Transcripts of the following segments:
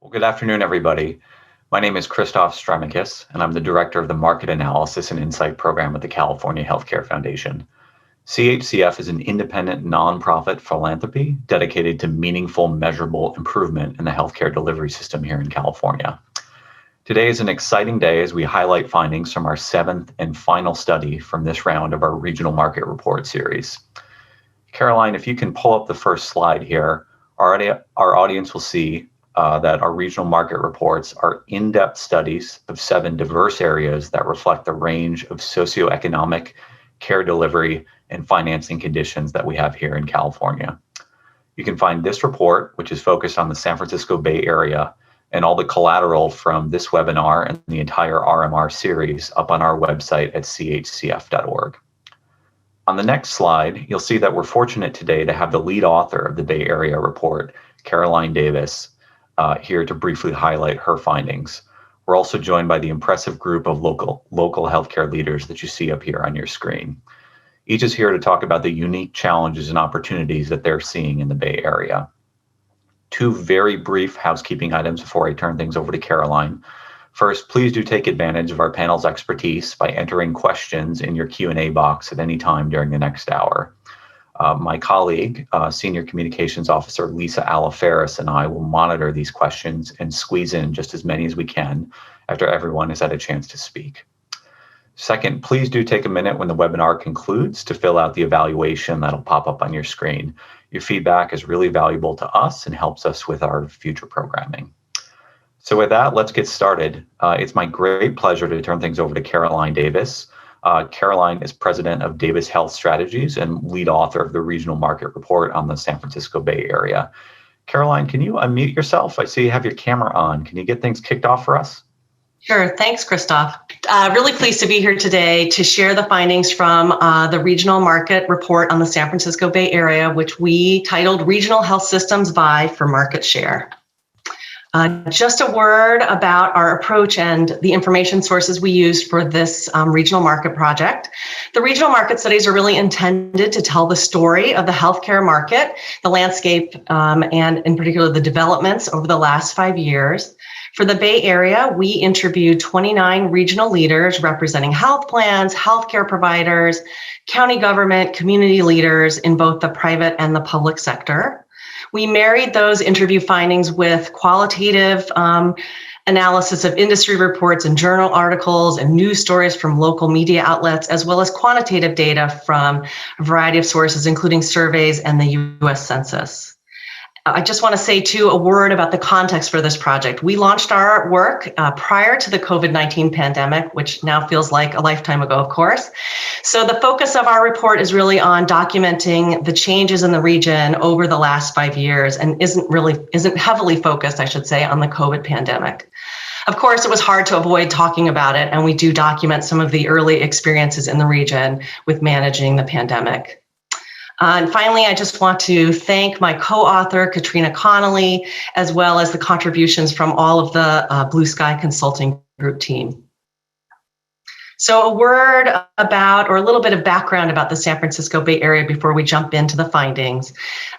Well, good afternoon, everybody. My name is Christoph Stremikis, and I'm the Director of the Market Analysis and Insight Program at the California Healthcare Foundation. CHCF is an independent nonprofit philanthropy dedicated to meaningful, measurable improvement in the healthcare delivery system here in California. Today is an exciting day as we highlight findings from our 7th and final study from this round of our Regional Market Report series. Caroline, if you can pull up the first slide here, our audience will see that our regional market reports are in-depth studies of 7 diverse areas that reflect the range of socioeconomic, care delivery, and financing conditions that we have here in California. You can find this report, which is focused on the San Francisco Bay Area, and all the collateral from this webinar and the entire RMR series up on our website at chcf.org. On the next slide, you'll see that we're fortunate today to have the lead author of the Bay Area report, Caroline Davis, here to briefly highlight her findings. We're also joined by the impressive group of local healthcare leaders that you see up here on your screen. Each is here to talk about the unique challenges and opportunities that they're seeing in the Bay Area. 2 very brief housekeeping items before I turn things over to Caroline. First, please do take advantage of our panel's expertise by entering questions in your Q&A box at any time during the next hour. My colleague, Senior Communications Officer Lisa Alaferis, and I will monitor these questions and squeeze in just as many as we can after everyone has had a chance to speak. Second, please do take a minute when the webinar concludes to fill out the evaluation that'll pop up on your screen. Your feedback is really valuable to us and helps us with our future programming. So with that, let's get started. It's my great pleasure to turn things over to Caroline Davis. Caroline is president of Davis Health Strategies and lead author of the Regional Market Report on the San Francisco Bay Area. Caroline, can you unmute yourself? I see you have your camera on. Can you get things kicked off for us? Sure. Thanks, Christoph. Really pleased to be here today to share the findings from the Regional Market Report on the San Francisco Bay Area, which we titled Regional Health Systems Vie for Market Share. Just a word about our approach and the information sources we used for this regional market project. The regional market studies are really intended to tell the story of the healthcare market, the landscape, and in particular the developments over the last 5 years. For the Bay Area, we interviewed 29 regional leaders representing health plans, healthcare providers, county government, community leaders in both the private and the public sector. We married those interview findings with qualitative analysis of industry reports and journal articles and news stories from local media outlets, as well as quantitative data from a variety of sources, including surveys and the U.S. Census. I just want to say, too, a word about the context for this project. We launched our work prior to the COVID-19 pandemic, which now feels like a lifetime ago, of course. So the focus of our report is really on documenting the changes in the region over the last 5 years and isn't heavily focused, I should say, on the COVID pandemic. Of course, it was hard to avoid talking about it, and we do document some of the early experiences in the region with managing the pandemic. And finally, I just want to thank my co-author, Katrina Connolly, as well as the contributions from all of the Blue Sky Consulting Group team. So a word about, or a little bit of background about the San Francisco Bay Area before we jump into the findings.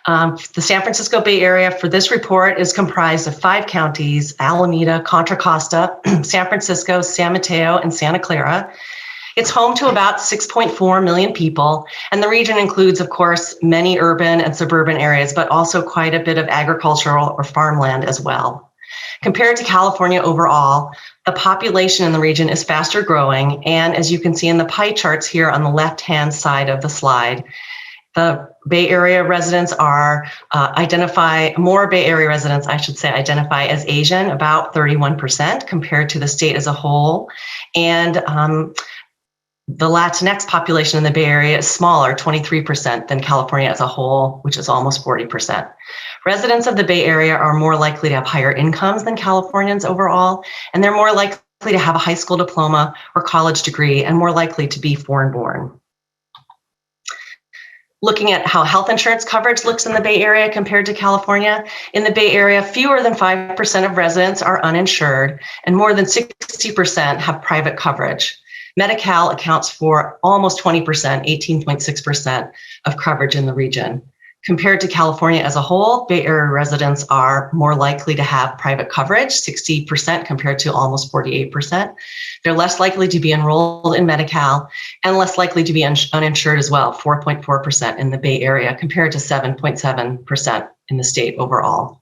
The San Francisco Bay Area for this report is comprised of 5 counties: Alameda, Contra Costa, San Francisco, San Mateo, and Santa Clara. It's home to about 6.4 million people, and the region includes, of course, many urban and suburban areas, but also quite a bit of agricultural or farmland as well. Compared to California overall, the population in the region is faster growing, and as you can see in the pie charts here on the left-hand side of the slide, the Bay Area residents are more Bay Area residents, I should say, identify as Asian, about 31% compared to the state as a whole, and the Latinx population in the Bay Area is smaller, 23%, than California as a whole, which is almost 40%. Residents of the Bay Area are more likely to have higher incomes than Californians overall, and they're more likely to have a high school diploma or college degree and more likely to be foreign-born. Looking at how health insurance coverage looks in the Bay Area compared to California, in the Bay Area, fewer than 5% of residents are uninsured, and more than 60% have private coverage. Medi-Cal accounts for almost 20%, 18.6% of coverage in the region. Compared to California as a whole, Bay Area residents are more likely to have private coverage, 60% compared to almost 48%. They're less likely to be enrolled in Medi-Cal and less likely to be uninsured as well, 4.4% in the Bay Area compared to 7.7% in the state overall.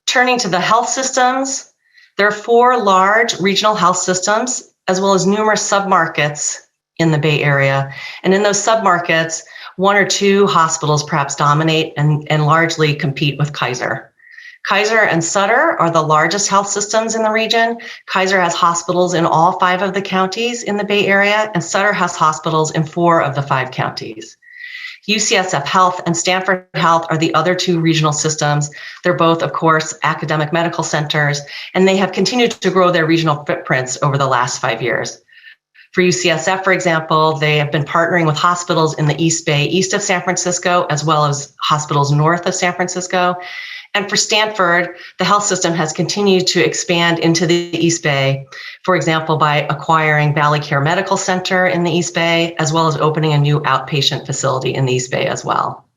Turning to the health systems, there are 4 large regional health systems as well as numerous submarkets in the Bay Area. And in those submarkets, 1 or 2 hospitals perhaps dominate and largely compete with Kaiser. Kaiser and Sutter are the largest health systems in the region. Kaiser has hospitals in all 5 of the counties in the Bay Area, and Sutter has hospitals in 4 of the 5 counties. UCSF Health and Stanford Health are the other 2 regional systems. They're both, of course, academic medical centers, and they have continued to grow their regional footprints over the last 5 years. For UCSF, for example, they have been partnering with hospitals in the East Bay, east of San Francisco, as well as hospitals north of San Francisco. And for Stanford, the health system has continued to expand into the East Bay, for example, by acquiring Valley Care Medical Center in the East Bay, as well as opening a new outpatient facility in the East Bay as well.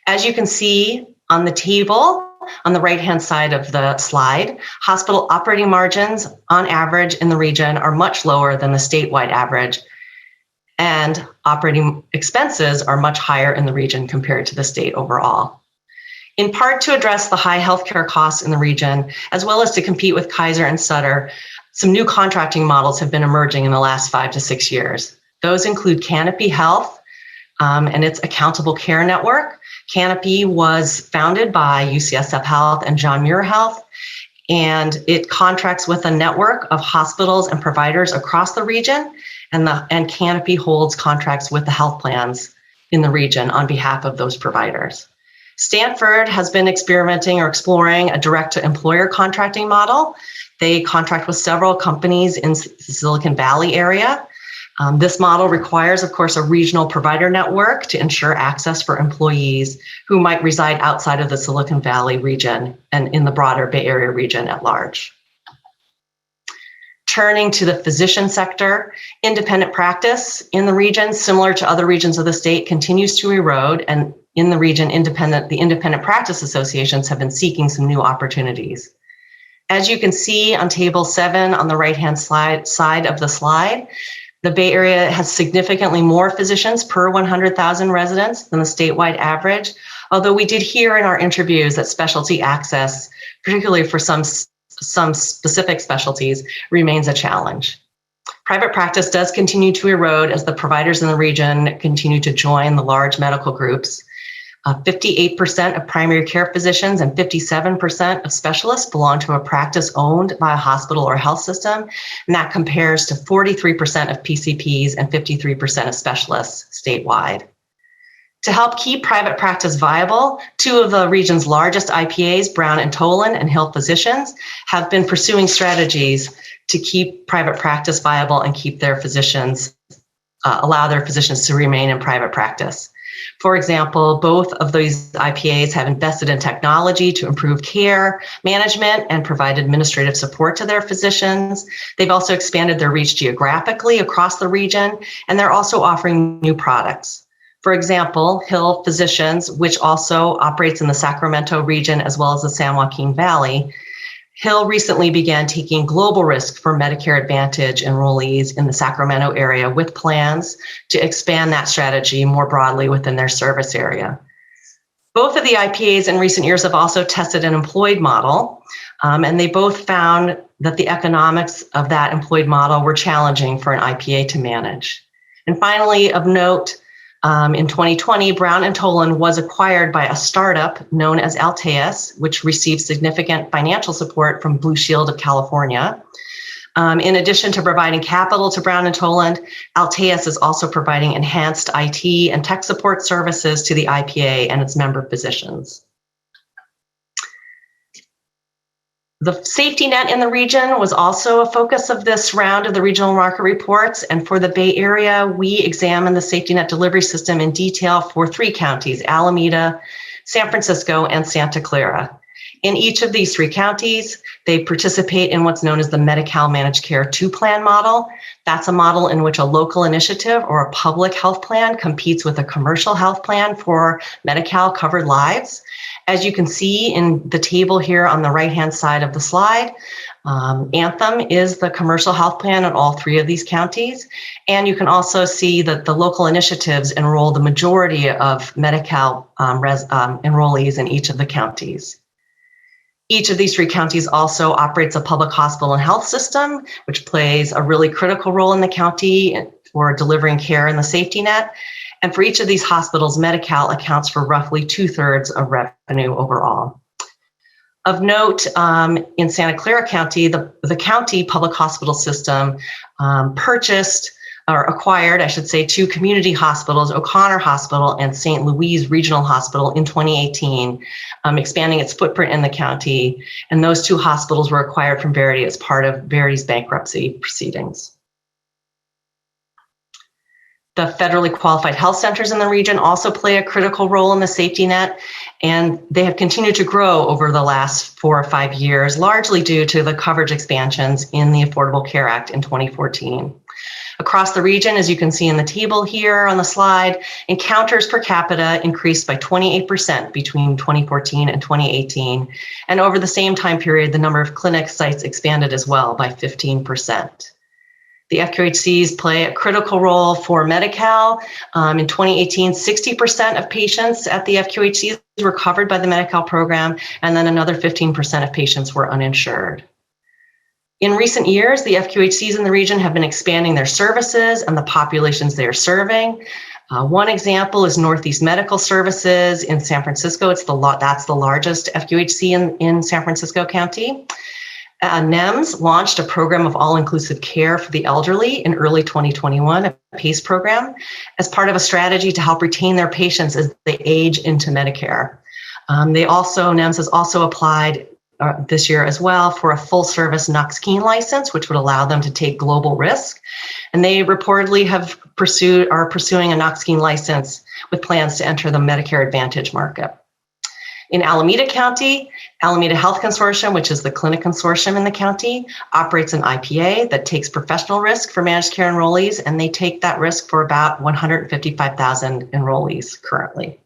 As you can see on the table, on the right-hand side of the slide, hospital operating margins on average in the region are much lower than the statewide average, and operating expenses are much higher in the region compared to the state overall. In part to address the high healthcare costs in the region, as well as to compete with Kaiser and Sutter, some new contracting models have been emerging in the last 5 to 6 years. Those include Canopy Health and its accountable care network. Canopy was founded by UCSF Health and John Muir Health, and it contracts with a network of hospitals and providers across the region, and Canopy holds contracts with the health plans in the region on behalf of those providers. Stanford has been experimenting or exploring a direct-to-employer contracting model. They contract with several companies in the Silicon Valley area. This model requires, of course, a regional provider network to ensure access for employees who might reside outside of the Silicon Valley region and in the broader Bay Area region at large. Turning to the physician sector, independent practice in the region, similar to other regions of the state, continues to erode, and in the region, the independent practice associations have been seeking some new opportunities. As you can see on table 7 on the right-hand side of the slide, the Bay Area has significantly more physicians per 100,000 residents than the statewide average, although we did hear in our interviews that specialty access, particularly for some specific specialties, remains a challenge. Private practice does continue to erode as the providers in the region continue to join the large medical groups. 58% of primary care physicians and 57% of specialists belong to a practice owned by a hospital or health system, and that compares to 43% of PCPs and 53% of specialists statewide. To help keep private practice viable, 2 of the region's largest IPAs, Brown and Tolan and Hill Physicians, have been pursuing strategies to keep private practice viable and keep their physicians, allow their physicians to remain in private practice. For example, both of these IPAs have invested in technology to improve care management and provide administrative support to their physicians. They've also expanded their reach geographically across the region, and they're also offering new products. For example, Hill Physicians, which also operates in the Sacramento region as well as the San Joaquin Valley, Hill recently began taking global risk for Medicare Advantage enrollees in the Sacramento area with plans to expand that strategy more broadly within their service area. Both of the IPAs in recent years have also tested an employed model, and they both found that the economics of that employed model were challenging for an IPA to manage. And finally, of note, in 2020, Brown and Tolan was acquired by a startup known as Alteus, which received significant financial support from Blue Shield of California. In addition to providing capital to Brown and Tolan, Alteus is also providing enhanced IT and tech support services to the IPA and its member physicians. The safety net in the region was also a focus of this round of the regional market reports. And for the Bay Area, we examined the safety net delivery system in detail for 3 counties, Alameda, San Francisco, and Santa Clara. In each of these 3 counties, they participate in what's known as the Medi-Cal Managed Care 2-plan model. That's a model in which a local initiative or a public health plan competes with a commercial health plan for Medi-Cal covered lives. As you can see in the table here on the right-hand side of the slide, Anthem is the commercial health plan in all 3 of these counties. And you can also see that the local initiatives enroll the majority of Medi-Cal enrollees in each of the counties. Each of these 3 counties also operates a public hospital and health system, which plays a really critical role in the county for delivering care in the safety net. And for each of these hospitals, Medi-Cal accounts for roughly 2/3 of revenue overall. Of note, in Santa Clara County, the county public hospital system purchased or acquired, I should say, 2 community hospitals, O'Connor Hospital and St. Louis Regional Hospital in 2018, expanding its footprint in the county. And those 2 hospitals were acquired from Verity as part of Verity's bankruptcy proceedings. The federally qualified health centers in the region also play a critical role in the safety net, and they have continued to grow over the last 4 or 5 years, largely due to the coverage expansions in the Affordable Care Act in 2014. Across the region, as you can see in the table here on the slide, encounters per capita increased by 28% between 2014 and 2018. And over the same time period, the number of clinic sites expanded as well by 15%. The FQHCs play a critical role for Medi-Cal. In 2018, 60% of patients at the FQHCs were covered by the Medi-Cal program, and then another 15% of patients were uninsured. In recent years, the FQHCs in the region have been expanding their services and the populations they are serving. One example is Northeast Medical Services in San Francisco. That's the largest FQHC in San Francisco County. NEMS launched a program of all-inclusive care for the elderly in early 2021, a PACE program, as part of a strategy to help retain their patients as they age into Medicare. NEMS has also applied this year as well for a full-service Ncqa license, which would allow them to take global risk. And they reportedly are pursuing a Ncqa license with plans to enter the Medicare Advantage market. In Alameda County, Alameda Health Consortium, which is the clinic consortium in the county, operates an IPA that takes professional risk for managed care enrollees, and they take that risk for about 155,000 enrollees currently.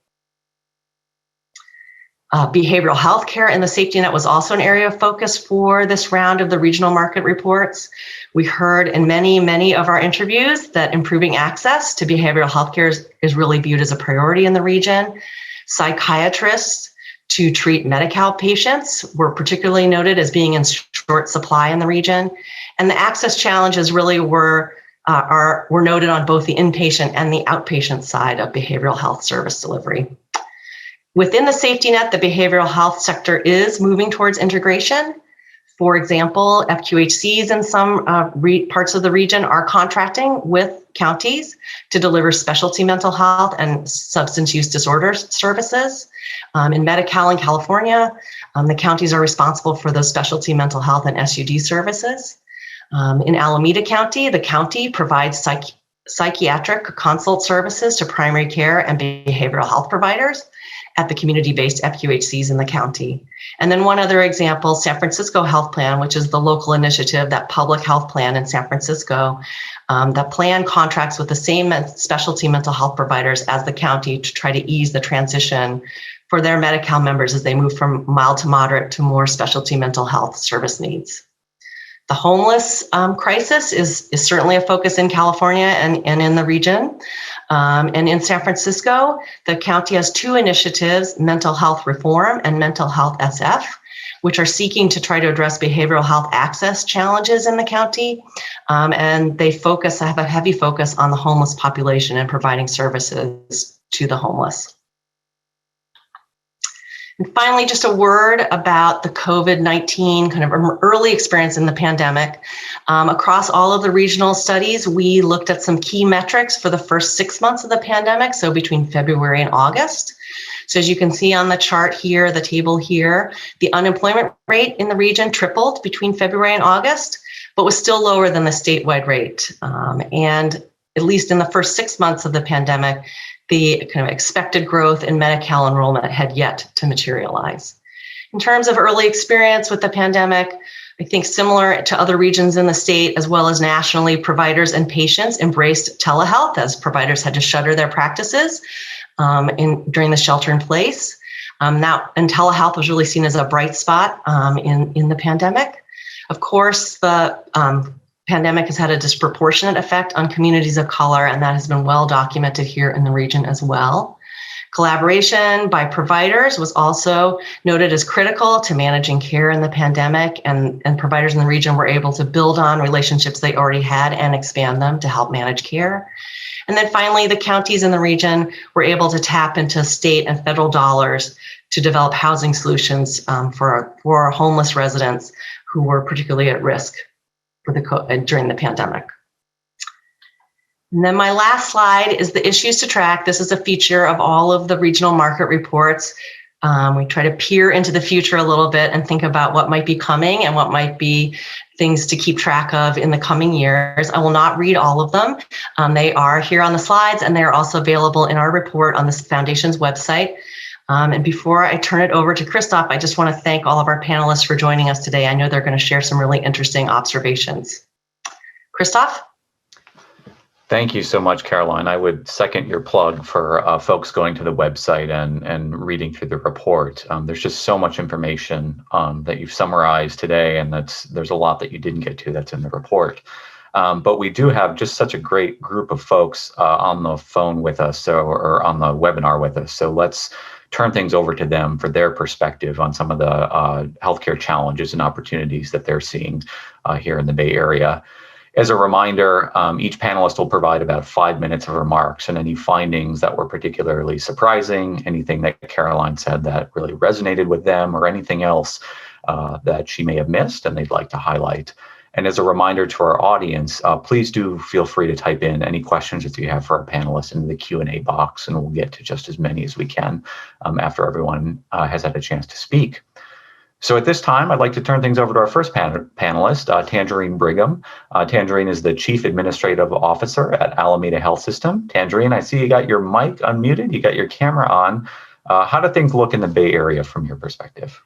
Behavioral health care and the safety net was also an area of focus for this round of the regional market reports. We heard in many of our interviews that improving access to behavioral health care is really viewed as a priority in the region. Psychiatrists to treat Medi-Cal patients were particularly noted as being in short supply in the region. And the access challenges really were noted on both the inpatient and the outpatient side of behavioral health service delivery. Within the safety net, the behavioral health sector is moving towards integration. For example, FQHCs in some parts of the region are contracting with counties to deliver specialty mental health and substance use disorder services. In Medi-Cal in California, the counties are responsible for those specialty mental health and SUD services. In Alameda County, the county provides psychiatric consult services to primary care and behavioral health providers at the community-based FQHCs in the county. And then one other example, San Francisco Health Plan, which is the local initiative, that public health plan in San Francisco. The plan contracts with the same specialty mental health providers as the county to try to ease the transition for their Medi-Cal members as they move from mild to moderate to more specialty mental health service needs. The homeless crisis is certainly a focus in California and in the region. And in San Francisco, the county has 2 initiatives, Mental Health Reform and Mental Health SF, which are seeking to try to address behavioral health access challenges in the county. And they have a heavy focus on the homeless population and providing services to the homeless. And finally, just a word about the COVID-19 kind of early experience in the pandemic. Across all of the regional studies, we looked at some key metrics for the first 6 months of the pandemic, so between February and August. So as you can see on the chart here, the table here, the unemployment rate in the region tripled between February and August, but was still lower than the statewide rate. And at least in the first 6 months of the pandemic, the kind of expected growth in Medi-Cal enrollment had yet to materialize. In terms of early experience with the pandemic, I think similar to other regions in the state as well as nationally, providers and patients embraced telehealth as providers had to shutter their practices during the shelter in place. And telehealth was really seen as a bright spot in the pandemic. Of course, the pandemic has had a disproportionate effect on communities of color, and that has been well documented here in the region as well. Collaboration by providers was also noted as critical to managing care in the pandemic, and providers in the region were able to build on relationships they already had and expand them to help manage care. And then finally, the counties in the region were able to tap into state and federal dollars to develop housing solutions for homeless residents who were particularly at risk during the pandemic. And then my last slide is the issues to track. This is a feature of all of the regional market reports. We try to peer into the future a little bit and think about what might be coming and what might be things to keep track of in the coming years. I will not read all of them. They are here on the slides, and they're also available in our report on the Foundation's website. And before I turn it over to Christoph, I just want to thank all of our panelists for joining us today. I know they're going to share some really interesting observations. Christoph? Thank you so much, Caroline. I would second your plug for folks going to the website and reading through the report. There's just so much information that you've summarized today, and there's a lot that you didn't get to that's in the report. But we do have just such a great group of folks on the phone with us, or on the webinar with us. So let's turn things over to them for their perspective on some of the healthcare challenges and opportunities that they're seeing here in the Bay Area. As a reminder, each panelist will provide about 5 minutes of remarks, and any findings that were particularly surprising, anything that Caroline said that really resonated with them, or anything else that she may have missed and they'd like to highlight. And as a reminder to our audience, please do feel free to type in any questions that you have for our panelists into the Q&A box, and we'll get to just as many as we can after everyone has had a chance to speak. So at this time, I'd like to turn things over to our first panelist, Tangerine Brigham. Tangerine is the Chief Administrative Officer at Alameda Health System. Tangerine, I see you got your mic unmuted, you got your camera on. How do things look in the Bay Area from your perspective?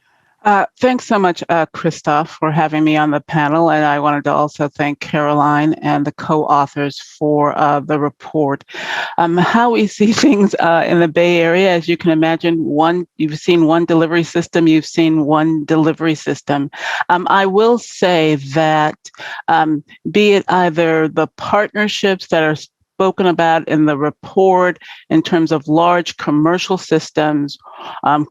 Thanks so much, Christoph, for having me on the panel. And I wanted to also thank Caroline and the co-authors for the report. How we see things in the Bay Area, as you can imagine, you've seen one delivery system, you've seen one delivery system. I will say that be it either the partnerships that are spoken about in the report in terms of large commercial systems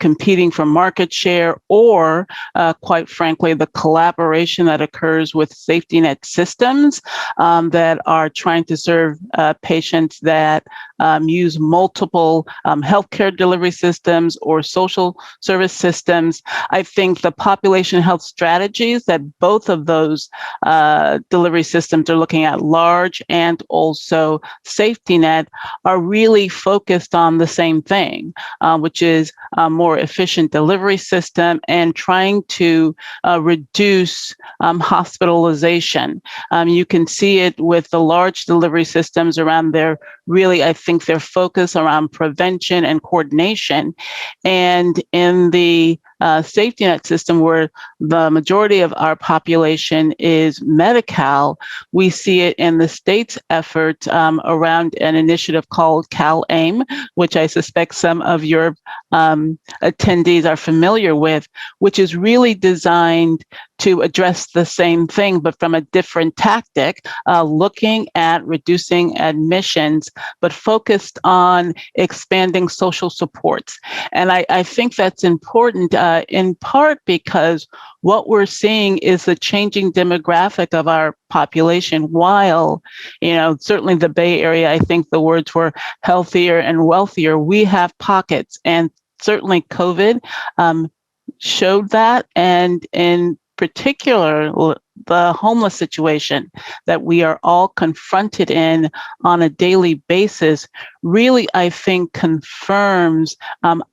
competing for market share, or quite frankly, the collaboration that occurs with safety net systems that are trying to serve patients that use multiple healthcare delivery systems or social service systems. I think the population health strategies that both of those delivery systems are looking at, large and also safety net, are really focused on the same thing, which is a more efficient delivery system and trying to reduce hospitalization. You can see it with the large delivery systems around their I think their focus around prevention and coordination. And in the safety net system, where the majority of our population is Medi-Cal, we see it in the state's effort around an initiative called CalAIM, which I suspect some of your attendees are familiar with, which is really designed to address the same thing, but from a different tactic, looking at reducing admissions, but focused on expanding social supports. And I think that's important in part because what we're seeing is the changing demographic of our population. While, certainly the Bay Area, I think the words were healthier and wealthier, we have pockets, and certainly COVID showed that. And in particular, the homeless situation that we are all confronted in on a daily basis really, I think, confirms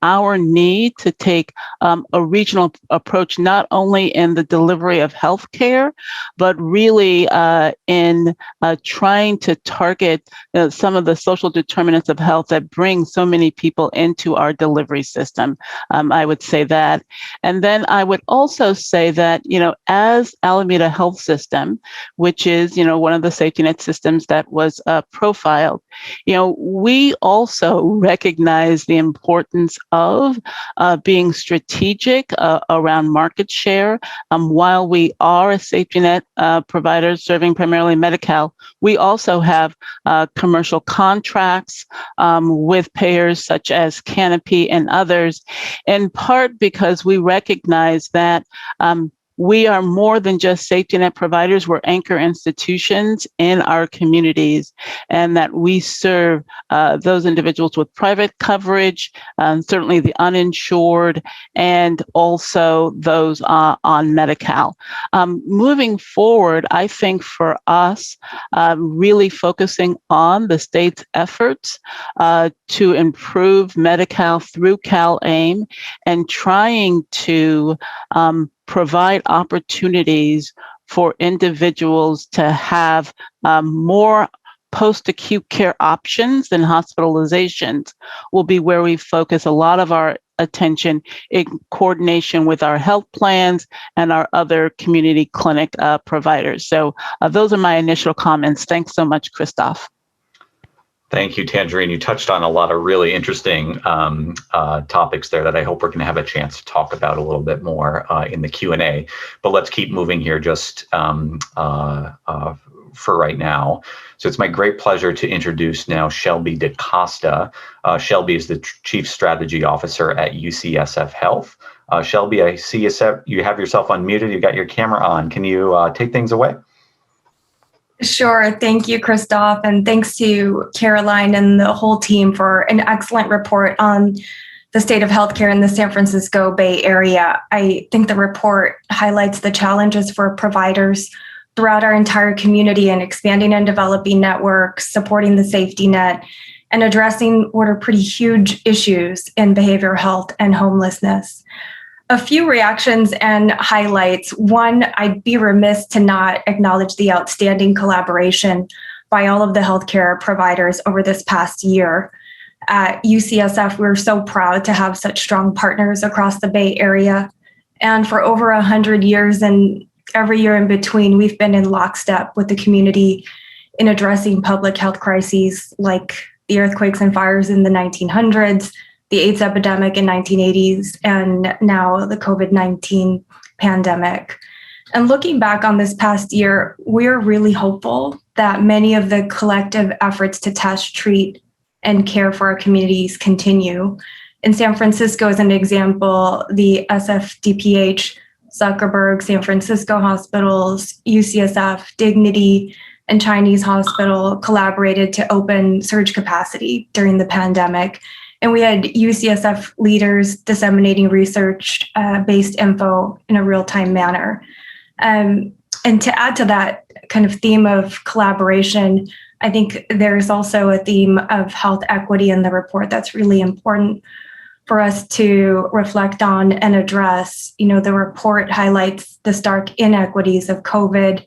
our need to take a regional approach, not only in the delivery of healthcare, but really in trying to target some of the social determinants of health that bring so many people into our delivery system. I would say that. And then I would also say that, as Alameda Health System, which is, one of the safety net systems that was profiled, we also recognize the importance of being strategic around market share. While we are a safety net provider serving primarily Medi-Cal, we also have commercial contracts with payers such as Canopy and others, in part because we recognize that we are more than just safety net providers. We're anchor institutions in our communities, and that we serve those individuals with private coverage, certainly the uninsured, and also those on Medi-Cal. Moving forward, I think for us, really focusing on the state's efforts to improve Medi-Cal through CalAIM and trying to provide opportunities for individuals to have more post-acute care options than hospitalizations will be where we focus a lot of our attention in coordination with our health plans and our other community clinic providers. So those are my initial comments. Thanks so much, Christoph. Thank you, Tangerine. You touched on a lot of really interesting topics there that I hope we're going to have a chance to talk about a little bit more in the Q&A. But let's keep moving here just for right now. So it's my great pleasure to introduce now Shelby Decosta. Shelby is the Chief Strategy Officer at UCSF Health. Shelby, I see you have yourself unmuted. You got your camera on. Can you take things away? Sure. Thank you, Christoph. And thanks to Caroline and the whole team for an excellent report on the state of healthcare in the San Francisco Bay Area. I think the report highlights the challenges for providers throughout our entire community in expanding and developing networks, supporting the safety net, and addressing what are pretty huge issues in behavioral health and homelessness. A few reactions and highlights. One, I'd be remiss to not acknowledge the outstanding collaboration by all of the healthcare providers over this past year. At UCSF, we're so proud to have such strong partners across the Bay Area. And for over 100 years and every year in between, we've been in lockstep with the community in addressing public health crises like the earthquakes and fires in the 1900s, the AIDS epidemic in 1980s, and now the COVID-19 pandemic. And looking back on this past year, we're really hopeful that many of the collective efforts to test, treat, and care for our communities continue. In San Francisco, as an example, the SFDPH, Zuckerberg, San Francisco hospitals, UCSF, Dignity, and Chinese Hospital collaborated to open surge capacity during the pandemic. And we had UCSF leaders disseminating research-based info in a real-time manner. And to add to that kind of theme of collaboration, I think there's also a theme of health equity in the report that's really important for us to reflect on and address. The report highlights the stark inequities of COVID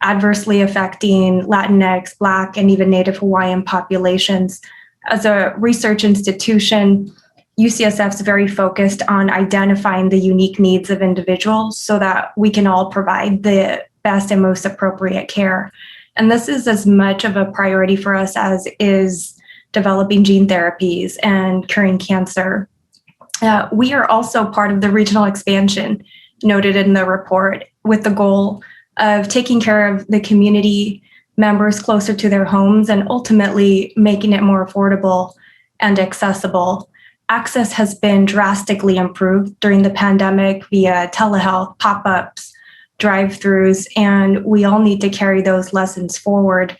adversely affecting Latinx, Black, and even Native Hawaiian populations. As a research institution, UCSF is very focused on identifying the unique needs of individuals so that we can all provide the best and most appropriate care. And this is as much of a priority for us as is developing gene therapies and curing cancer. We are also part of the regional expansion noted in the report with the goal of taking care of the community members closer to their homes and ultimately making it more affordable and accessible. Access has been drastically improved during the pandemic via telehealth, pop-ups, drive-throughs, and we all need to carry those lessons forward.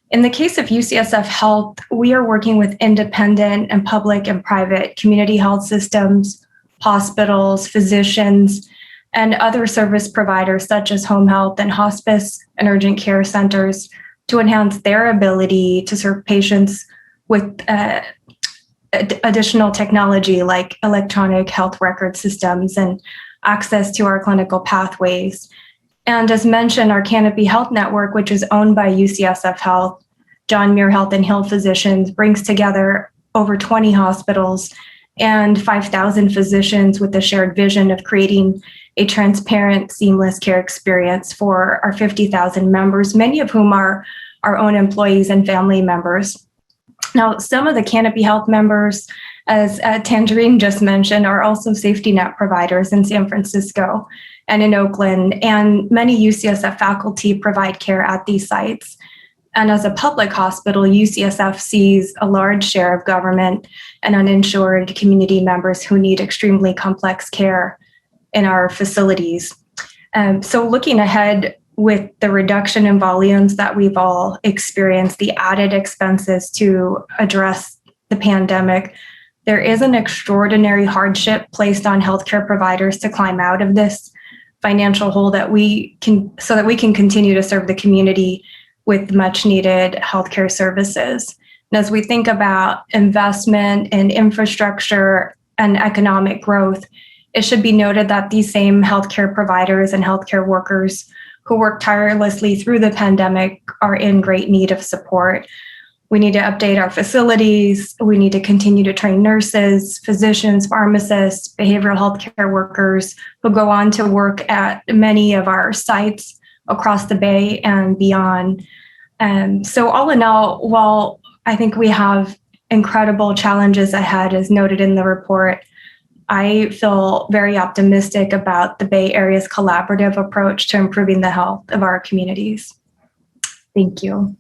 In the case of UCSF Health, we are working with independent and public and private community health systems, hospitals, physicians, and other service providers such as home health and hospice and urgent care centers to enhance their ability to serve patients with additional technology like electronic health record systems and access to our clinical pathways. And as mentioned, our Canopy Health Network, which is owned by UCSF Health, John Muir Health, and Hill Physicians, brings together over 20 hospitals and 5,000 physicians with the shared vision of creating a transparent, seamless care experience for our 50,000 members, many of whom are our own employees and family members. Now, some of the Canopy Health members, as Tangerine just mentioned, are also safety net providers in San Francisco and in Oakland, and many UCSF faculty provide care at these sites. And as a public hospital, UCSF sees a large share of government and uninsured community members who need extremely complex care in our facilities. So looking ahead, with the reduction in volumes that we've all experienced, the added expenses to address the pandemic, there is an extraordinary hardship placed on healthcare providers to climb out of this financial hole so that we can continue to serve the community with much needed healthcare services. And as we think about investment in infrastructure and economic growth, it should be noted that these same healthcare providers and healthcare workers who worked tirelessly through the pandemic are in great need of support. We need to update our facilities. We need to continue to train nurses, physicians, pharmacists, behavioral health care workers who go on to work at many of our sites across the Bay and beyond. So all in all, while I think we have incredible challenges ahead, as noted in the report, I feel very optimistic about the Bay Area's collaborative approach to improving the health of our communities. Thank you.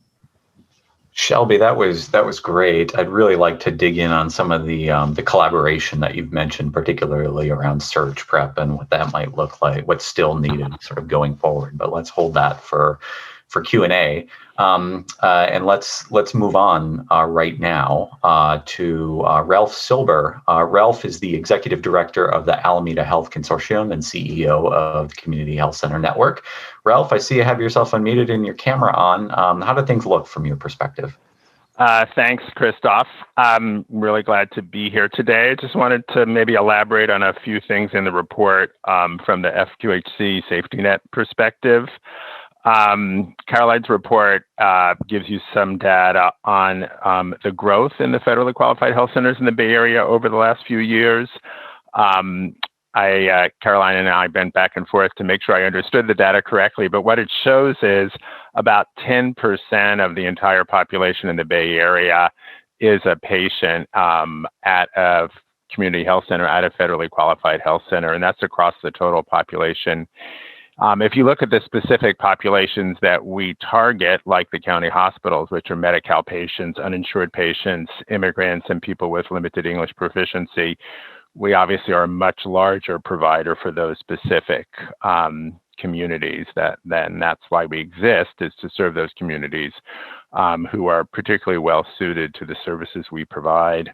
Shelby, that was great. I'd really like to dig in on some of the collaboration that you've mentioned, particularly around surge prep and what that might look like, what's still needed sort of going forward. But let's hold that for Q&A. And let's move on right now to Ralph Silber. Ralph is the Executive Director of the Alameda Health Consortium and CEO of the Community Health Center Network. Ralph, I see you have yourself unmuted and your camera on. How do things look from your perspective? Thanks, Christoph. I'm really glad to be here today. I just wanted to maybe elaborate on a few things in the report from the FQHC safety net perspective. Caroline's report gives you some data on the growth in the federally qualified health centers in the Bay Area over the last few years. Caroline and I went back and forth to make sure I understood the data correctly, but what it shows is about 10% of the entire population in the Bay Area is a patient at a community health center, at a federally qualified health center, and that's across the total population. If you look at the specific populations that we target, like the county hospitals, which are Medi-Cal patients, uninsured patients, immigrants, and people with limited English proficiency, we obviously are a much larger provider for those specific communities. That's why we exist, is to serve those communities who are particularly well suited to the services we provide.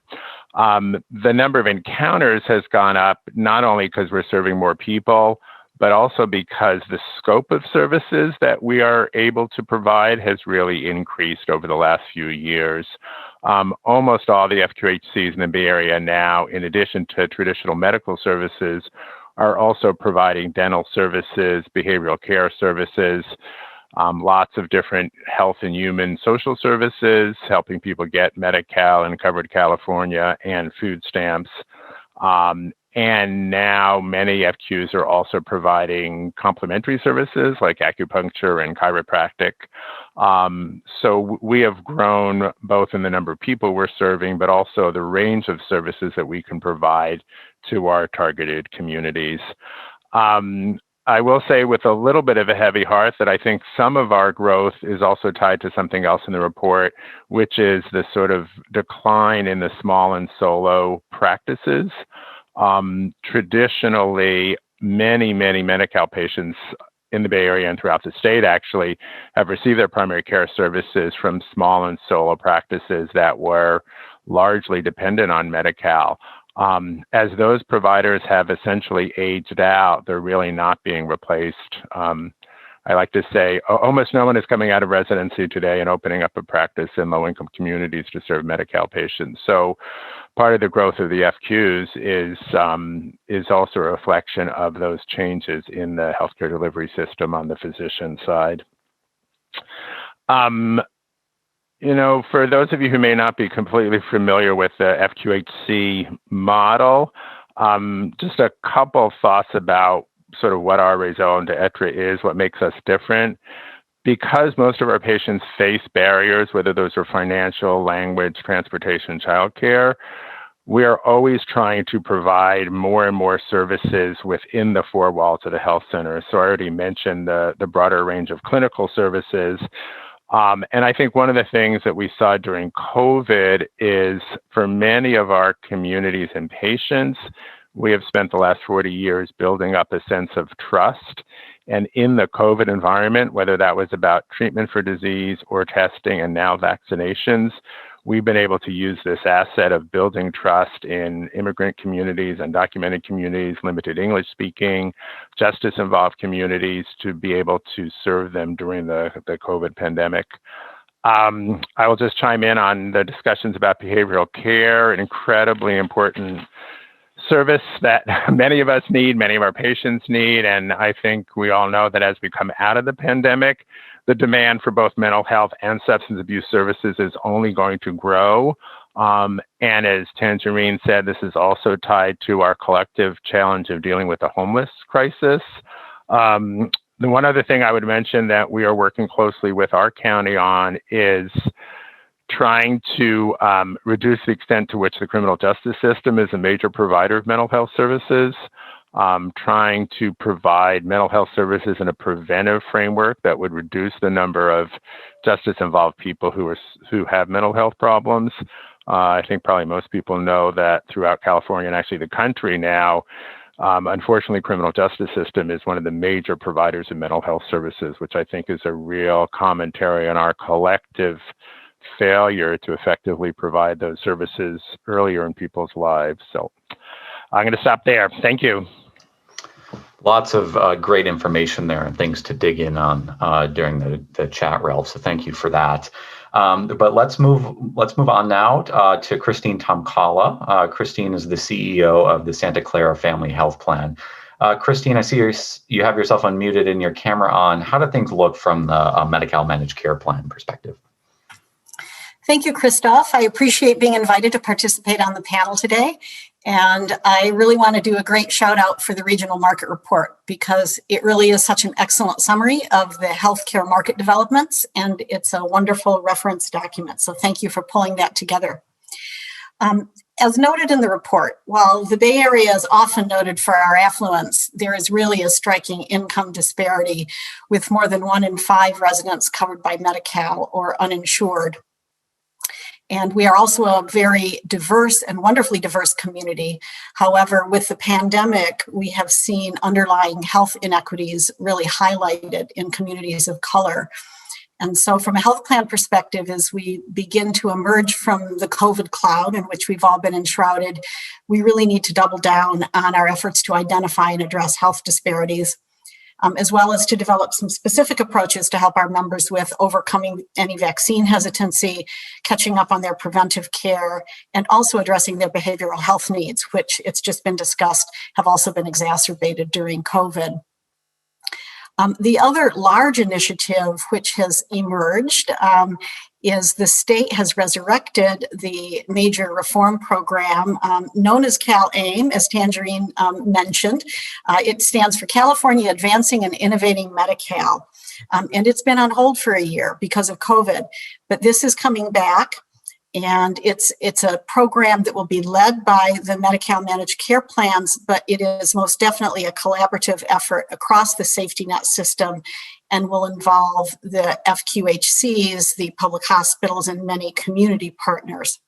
The number of encounters has gone up, not only because we're serving more people, but also because the scope of services that we are able to provide has really increased over the last few years. Almost all the FQHCs in the Bay Area now, in addition to traditional medical services, are also providing dental services, behavioral care services, lots of different health and human social services, helping people get Medi-Cal and Covered California and food stamps. And now many FQs are also providing complementary services like acupuncture and chiropractic. So we have grown both in the number of people we're serving, but also the range of services that we can provide to our targeted communities. I will say with a little bit of a heavy heart that I think some of our growth is also tied to something else in the report, which is the sort of decline in the small and solo practices. Traditionally, many Medi-Cal patients in the Bay Area and throughout the state actually have received their primary care services from small and solo practices that were largely dependent on Medi-Cal. As those providers have essentially aged out, they're really not being replaced. I like to say almost no one is coming out of residency today and opening up a practice in low-income communities to serve Medi-Cal patients. So part of the growth of the FQs is also a reflection of those changes in the healthcare delivery system on the physician side. You know, for those of you who may not be completely familiar with the FQHC model, just a couple thoughts about sort of what our raison d'etre is, what makes us different. Because most of our patients face barriers, whether those are financial, language, transportation, childcare, we are always trying to provide more and more services within the four walls of the health center. So I already mentioned the broader range of clinical services. And I think one of the things that we saw during COVID is for many of our communities and patients, we have spent the last 40 years building up a sense of trust. And in the COVID environment, whether that was about treatment for disease or testing and now vaccinations, we've been able to use this asset of building trust in immigrant communities, undocumented communities, limited English speaking, justice involved communities to be able to serve them during the COVID pandemic. I will just chime in on the discussions about behavioral care, an incredibly important service that many of us need, many of our patients need. And I think we all know that as we come out of the pandemic, the demand for both mental health and substance abuse services is only going to grow. And as Tangerine said, this is also tied to our collective challenge of dealing with the homeless crisis. The one other thing I would mention that we are working closely with our county on is trying to reduce the extent to which the criminal justice system is a major provider of mental health services, trying to provide mental health services in a preventive framework that would reduce the number of justice-involved people who have mental health problems. I think probably most people know that throughout California and actually the country now, unfortunately, criminal justice system is one of the major providers of mental health services, which I think is a real commentary on our collective failure to effectively provide those services earlier in people's lives. So I'm going to stop there. Thank you. Lots of great information there and things to dig in on during the chat, Ralph. So thank you for that. But let's move on now to Christine Tomkala. Christine is the CEO of the Santa Clara Family Health Plan. Christine, I see you have yourself unmuted and your camera on. How do things look from the Medi-Cal managed care plan perspective? Thank you, Christoph. I appreciate being invited to participate on the panel today. And I really want to do a great shout out for the regional market report because it really is such an excellent summary of the healthcare market developments, and it's a wonderful reference document. So thank you for pulling that together. As noted in the report, while the Bay Area is often noted for our affluence, there is really a striking income disparity with more than 1 in 5 residents covered by Medi-Cal or uninsured. And we are also a very diverse and wonderfully diverse community. However, with the pandemic, we have seen underlying health inequities really highlighted in communities of color. And so from a health plan perspective, as we begin to emerge from the COVID cloud in which we've all been enshrouded, we really need to double down on our efforts to identify and address health disparities, as well as to develop some specific approaches to help our members with overcoming any vaccine hesitancy, catching up on their preventive care, and also addressing their behavioral health needs, which it's just been discussed, have also been exacerbated during COVID. The other large initiative which has emerged is the state has resurrected the major reform program known as CalAIM, as Tangerine mentioned. It stands for California Advancing and Innovating Medi-Cal. And it's been on hold for a year because of COVID, but this is coming back. And it's a program that will be led by the Medi-Cal managed care plans, but it is most definitely a collaborative effort across the safety net system and will involve the FQHCs, the public hospitals, and many community partners.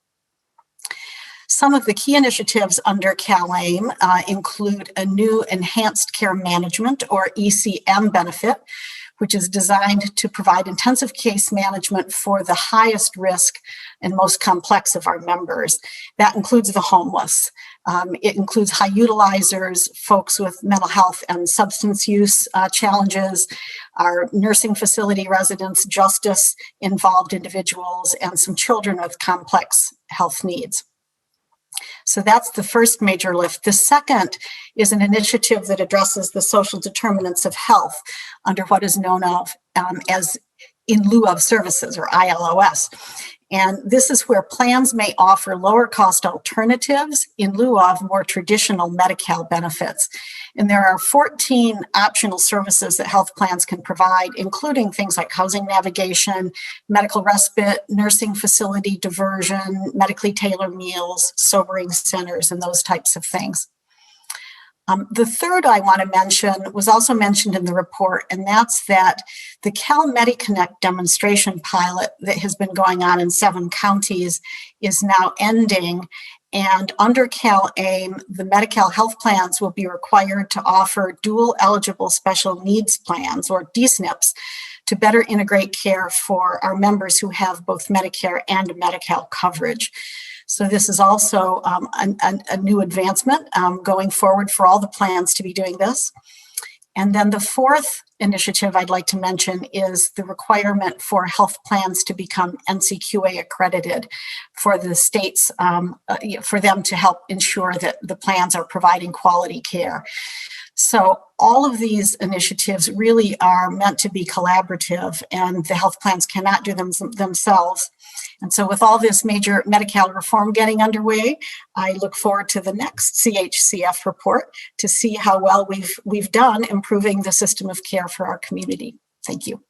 Some of the key initiatives under CalAIM include a new enhanced care management or ECM benefit, which is designed to provide intensive case management for the highest risk and most complex of our members. That includes the homeless. It includes high utilizers, folks with mental health and substance use challenges, our nursing facility residents, justice-involved individuals, and some children with complex health needs. So that's the first major lift. The second is an initiative that addresses the social determinants of health under what is known as in lieu of services, or ILOS. And this is where plans may offer lower cost alternatives in lieu of more traditional Medi-Cal benefits. And there are 14 optional services that health plans can provide, including things like housing navigation, medical respite, nursing facility diversion, medically tailored meals, sobering centers, and those types of things. The third I want to mention was also mentioned in the report, and that's that the Cal Mediconnect Demonstration pilot that has been going on in 7 counties is now ending. And under Cal AIM, the Medi-Cal health plans will be required to offer dual eligible special needs plans, or DSNPs, to better integrate care for our members who have both Medicare and Medi-Cal coverage. So this is also a new advancement going forward for all the plans to be doing this. And then the fourth initiative I'd like to mention is the requirement for health plans to become Ncqa accredited for the states, for them to help ensure that the plans are providing quality care. So all of these initiatives really are meant to be collaborative, and the health plans cannot do them themselves. And so with all this major Medi-Cal reform getting underway, I look forward to the next CHCF report to see how well we've done improving the system of care for our community. Thank you.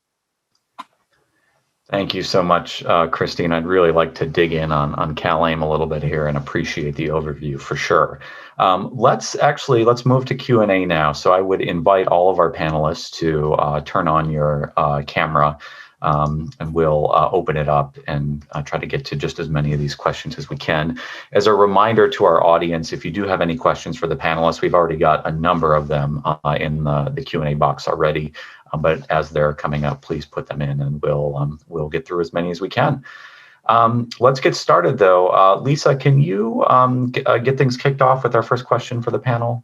Thank you so much, Christine. I'd really like to dig in on Cal AIM a little bit here and appreciate the overview for sure. Let's move to Q&A now. So I would invite all of our panelists to turn on your camera, and we'll open it up and try to get to just as many of these questions as we can. As a reminder to our audience, if you do have any questions for the panelists, we've already got a number of them in the Q&A box already. But as they're coming up, please put them in, and we'll get through as many as we can. Let's get started, though. Lisa, can you get things kicked off with our first question for the panel?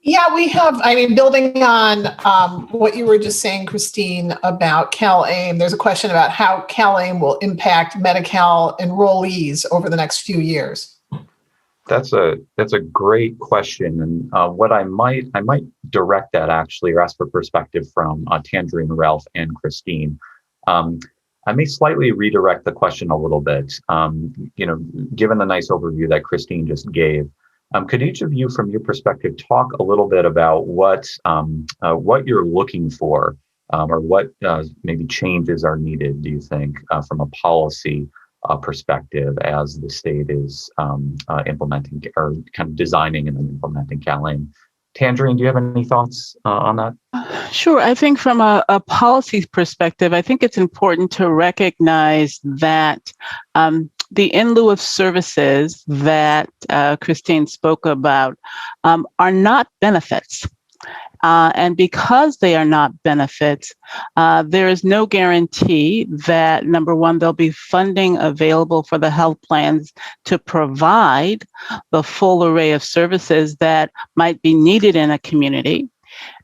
Yeah, we have, building on what you were just saying, Christine, about Cal AIM, there's a question about how Cal AIM will impact Medi-Cal enrollees over the next few years. That's a great question, and what I might direct that actually, or ask for perspective from Tangerine, Ralph, and Christine. I may slightly redirect the question a little bit. Given the nice overview that Christine just gave, could each of you, from your perspective, talk a little bit about what you're looking for, or what maybe changes are needed, do you think, from a policy perspective as the state is implementing or kind of designing and then implementing Cal AIM? Tangerine, do you have any thoughts on that? Sure. I think from a policy perspective, I think it's important to recognize that the in lieu of services that Christine spoke about are not benefits. And because they are not benefits, there is no guarantee that, number one, there'll be funding available for the health plans to provide the full array of services that might be needed in a community.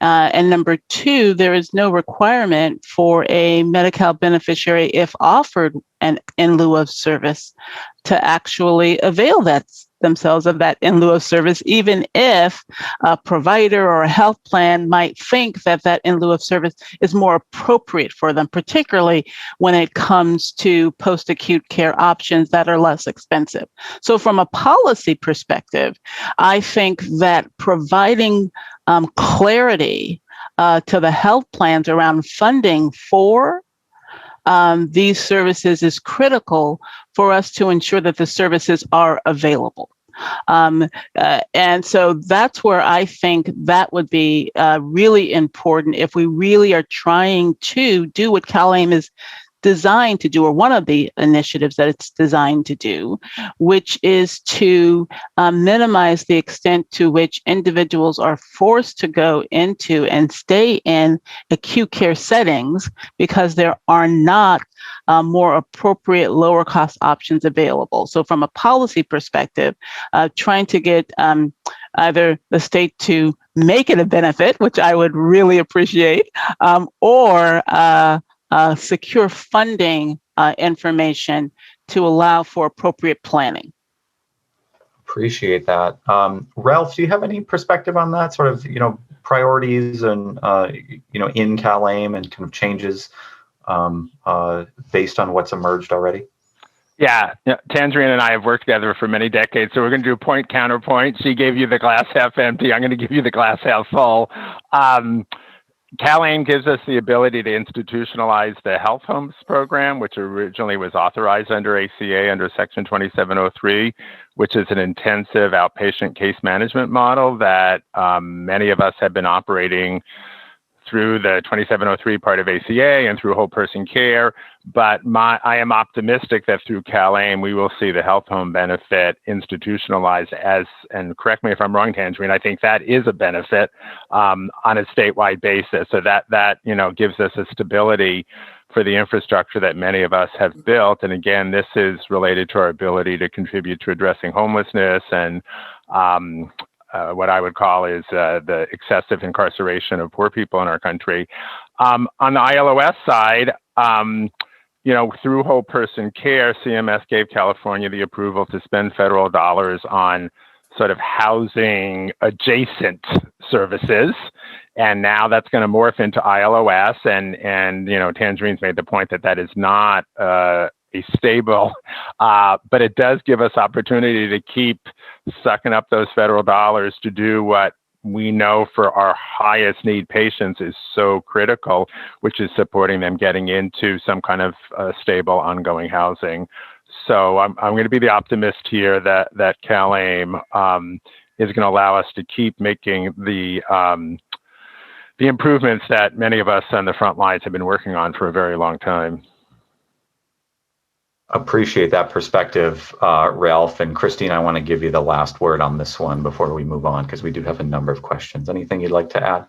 And number two, there is no requirement for a Medi-Cal beneficiary, if offered an in lieu of service, to actually avail themselves of that in lieu of service, even if a provider or a health plan might think that in lieu of service is more appropriate for them, particularly when it comes to post-acute care options that are less expensive. So from a policy perspective, I think that providing clarity to the health plans around funding for these services is critical for us to ensure that the services are available. And so that's where I think that would be really important if we really are trying to do what Cal AIM is designed to do, or one of the initiatives that it's designed to do, which is to minimize the extent to which individuals are forced to go into and stay in acute care settings because there are not more appropriate lower cost options available. So from a policy perspective, trying to get either the state to make it a benefit, which I would really appreciate, or secure funding information to allow for appropriate planning. Appreciate that. Ralph, do you have any perspective on that, sort of, priorities and, in CalAIM and kind of changes based on what's emerged already? Yeah, Tangerine and I have worked together for many decades, so we're going to do point counterpoint. She gave you the glass half empty. I'm going to give you the glass half full. CalAIM gives us the ability to institutionalize the health homes program, which originally was authorized under ACA under Section 2703, which is an intensive outpatient case management model that many of us have been operating through the 2703 part of ACA and through whole person care. But I am optimistic that through CalAIM, we will see the health home benefit institutionalized as, and correct me if I'm wrong, Tangerine, I think that is a benefit on a statewide basis. So that gives us a stability for the infrastructure that many of us have built. And again, this is related to our ability to contribute to addressing homelessness and what I would call is the excessive incarceration of poor people in our country. On the ILOS side, through whole person care, CMS gave California the approval to spend federal dollars on sort of housing adjacent services. And now that's going to morph into ILOS. And Tangerine's made the point that is not a stable, but it does give us opportunity to keep sucking up those federal dollars to do what we know for our highest need patients is so critical, which is supporting them getting into some kind of stable ongoing housing. So I'm going to be the optimist here that CalAIM is going to allow us to keep making the improvements that many of us on the front lines have been working on for a very long time. Appreciate that perspective, Ralph. And Christine, I want to give you the last word on this one before we move on, because we do have a number of questions. Anything you'd like to add?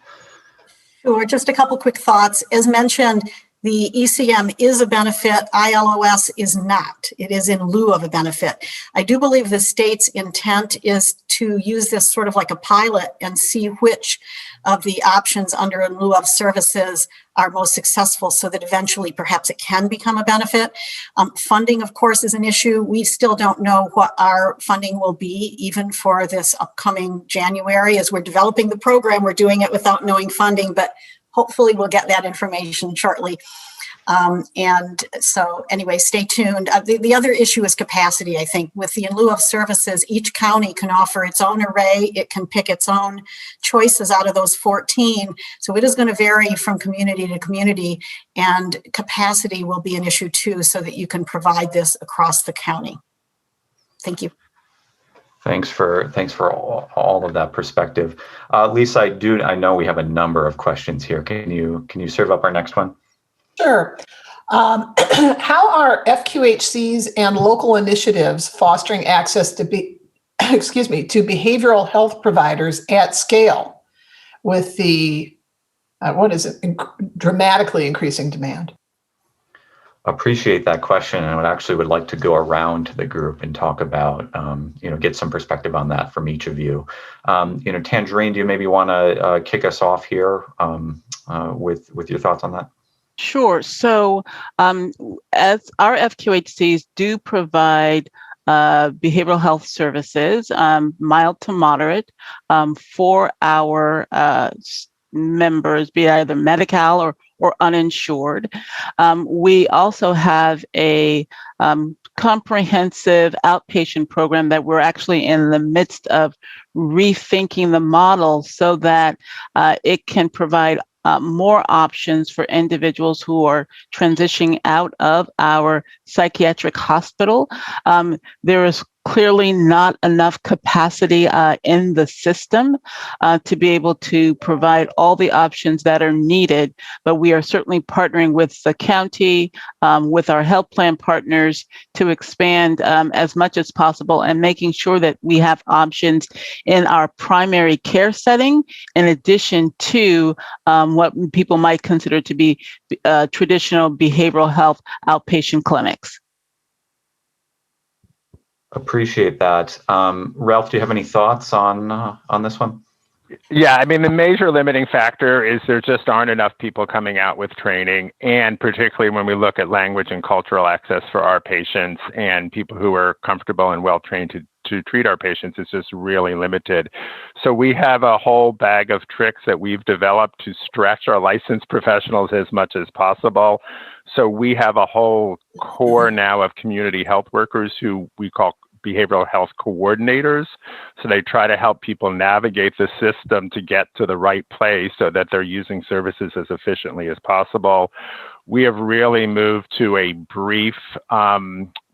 Sure, just a couple quick thoughts. As mentioned, the ECM is a benefit, ILOS is not. It is in lieu of a benefit. I do believe the state's intent is to use this sort of like a pilot and see which of the options under in lieu of services are most successful so that eventually perhaps it can become a benefit. Funding, of course, is an issue. We still don't know what our funding will be even for this upcoming January. As we're developing the program, we're doing it without knowing funding, but hopefully we'll get that information shortly. And so anyway, stay tuned. The other issue is capacity, I think. With the in lieu of services, each county can offer its own array. It can pick its own choices out of those 14. So it is going to vary from community to community, and capacity will be an issue too, so that you can provide this across the county. Thank you. Thanks for all of that perspective. Lisa, I know we have a number of questions here. Can you serve up our next one? Sure. How are FQHCs and local initiatives fostering access to behavioral health providers at scale with the dramatically increasing demand? Appreciate that question, and I would like to go around to the group and talk about, get some perspective on that from each of you. Tangerine, do you maybe want to kick us off here with your thoughts on that? Sure. So as our FQHCs do provide behavioral health services, mild to moderate, for our members, be it either Medi-Cal or uninsured. We also have a comprehensive outpatient program that we're actually in the midst of rethinking the model so that it can provide more options for individuals who are transitioning out of our psychiatric hospital. There is clearly not enough capacity in the system to be able to provide all the options that are needed. But we are certainly partnering with the county, with our health plan partners to expand as much as possible and making sure that we have options in our primary care setting, in addition to what people might consider to be traditional behavioral health outpatient clinics. Appreciate that. Ralph, do you have any thoughts on this one? Yeah, I mean, the major limiting factor is there just aren't enough people coming out with training, and particularly when we look at language and cultural access for our patients and people who are comfortable and well-trained to treat our patients is just really limited. So we have a whole bag of tricks that we've developed to stretch our licensed professionals as much as possible. So we have a whole core now of community health workers who we call behavioral health coordinators. So they try to help people navigate the system to get to the right place so that they're using services as efficiently as possible. We have really moved to a brief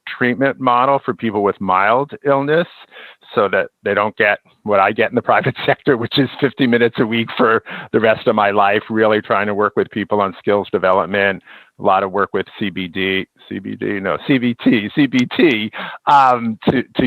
treatment model for people with mild illness so that they don't get what I get in the private sector, which is 50 minutes a week for the rest of my life, really trying to work with people on skills development, a lot of work with CBT, to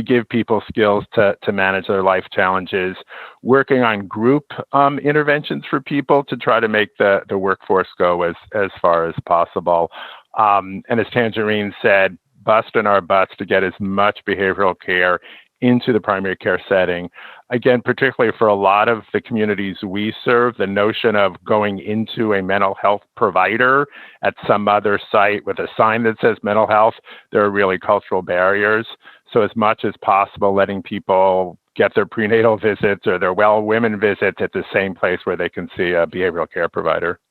give people skills to manage their life challenges, working on group interventions for people to try to make the workforce go as far as possible. And as Tangerine said, busting our butts to get as much behavioral care into the primary care setting. Again, particularly for a lot of the communities we serve, the notion of going into a mental health provider at some other site with a sign that says mental health, there are really cultural barriers. So as much as possible, letting people get their prenatal visits or their well women visits at the same place where they can see a behavioral care provider.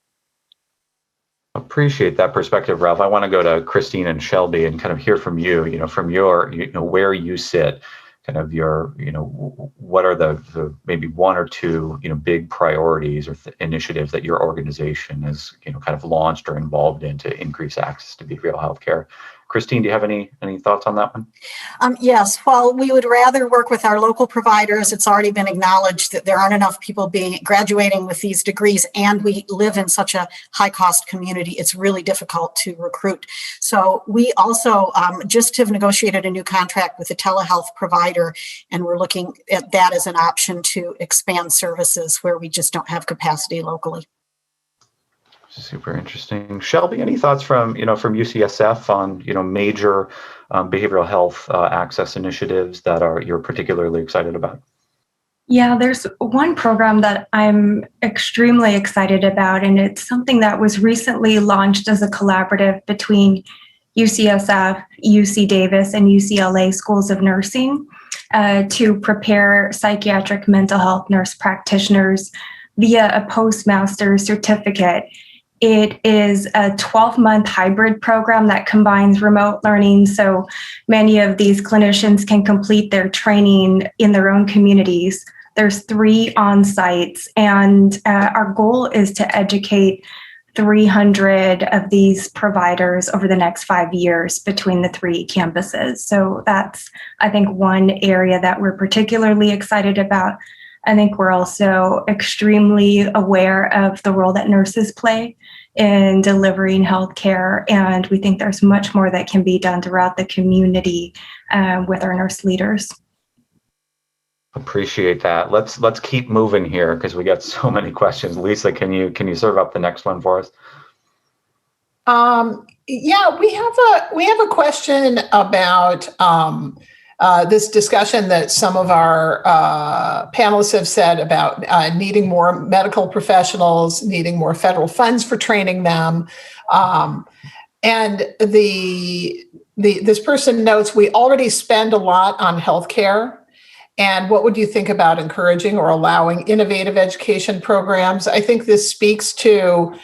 Appreciate that perspective, Ralph. I want to go to Christine and Shelby and kind of hear from you, from your, where you sit, kind of your, what are the maybe one or two, big priorities or initiatives that your organization has, kind of launched or involved in to increase access to behavioral health care. Christine, do you have any thoughts on that one? Yes, while we would rather work with our local providers, it's already been acknowledged that there aren't enough people graduating with these degrees, and we live in such a high-cost community, it's really difficult to recruit. So we also just have negotiated a new contract with a telehealth provider, and we're looking at that as an option to expand services where we just don't have capacity locally. Super interesting. Shelby, any thoughts from UCSF on, major behavioral health access initiatives that you're particularly excited about? Yeah, there's one program that I'm extremely excited about, and it's something that was recently launched as a collaborative between UCSF, UC Davis, and UCLA schools of nursing to prepare psychiatric mental health nurse practitioners via a postmaster's certificate. It is a 12-month hybrid program that combines remote learning, so many of these clinicians can complete their training in their own communities. There's 3 on-sites, and our goal is to educate 300 of these providers over the next 5 years between the 3 campuses. So that's, I think, one area that we're particularly excited about. I think we're also extremely aware of the role that nurses play in delivering healthcare, and we think there's much more that can be done throughout the community with our nurse leaders. Appreciate that. Let's keep moving here because we got so many questions. Lisa, can you serve up the next one for us? Yeah, we have a question about this discussion that some of our panelists have said about needing more medical professionals, needing more federal funds for training them. And this person notes, we already spend a lot on healthcare. And what would you think about encouraging or allowing innovative education programs? I think this speaks to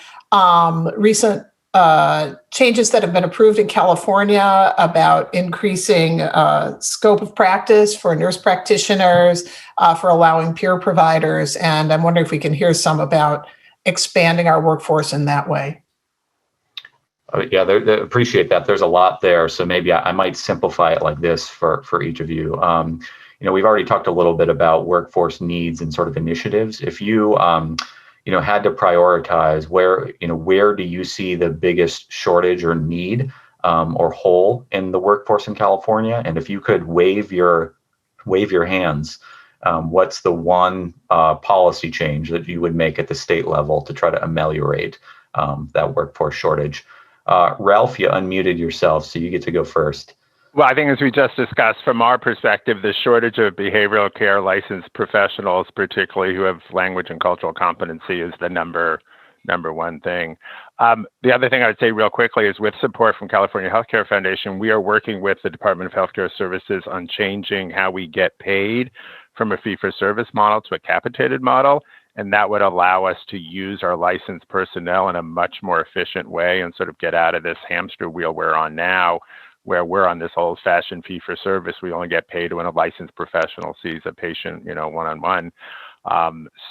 recent changes that have been approved in California about increasing scope of practice for nurse practitioners, for allowing peer providers. And I'm wondering if we can hear some about expanding our workforce in that way. Yeah, appreciate that. There's a lot there, so maybe I might simplify it like this for each of you. We've already talked a little bit about workforce needs and sort of initiatives. If you had to prioritize where do you see the biggest shortage or need or hole in the workforce in California, and if you could wave your hands, what's the one policy change that you would make at the state level to try to ameliorate that workforce shortage? Ralph, you unmuted yourself, so you get to go first. Well, I think as we just discussed, from our perspective, the shortage of behavioral care licensed professionals, particularly who have language and cultural competency, is the number one thing. The other thing I would say real quickly is, with support from California Healthcare Foundation, we are working with the Department of Healthcare Services on changing how we get paid from a fee-for-service model to a capitated model. And that would allow us to use our licensed personnel in a much more efficient way and sort of get out of this hamster wheel we're on now, where we're on this old-fashioned fee-for-service. We only get paid when a licensed professional sees a patient, one-on-one.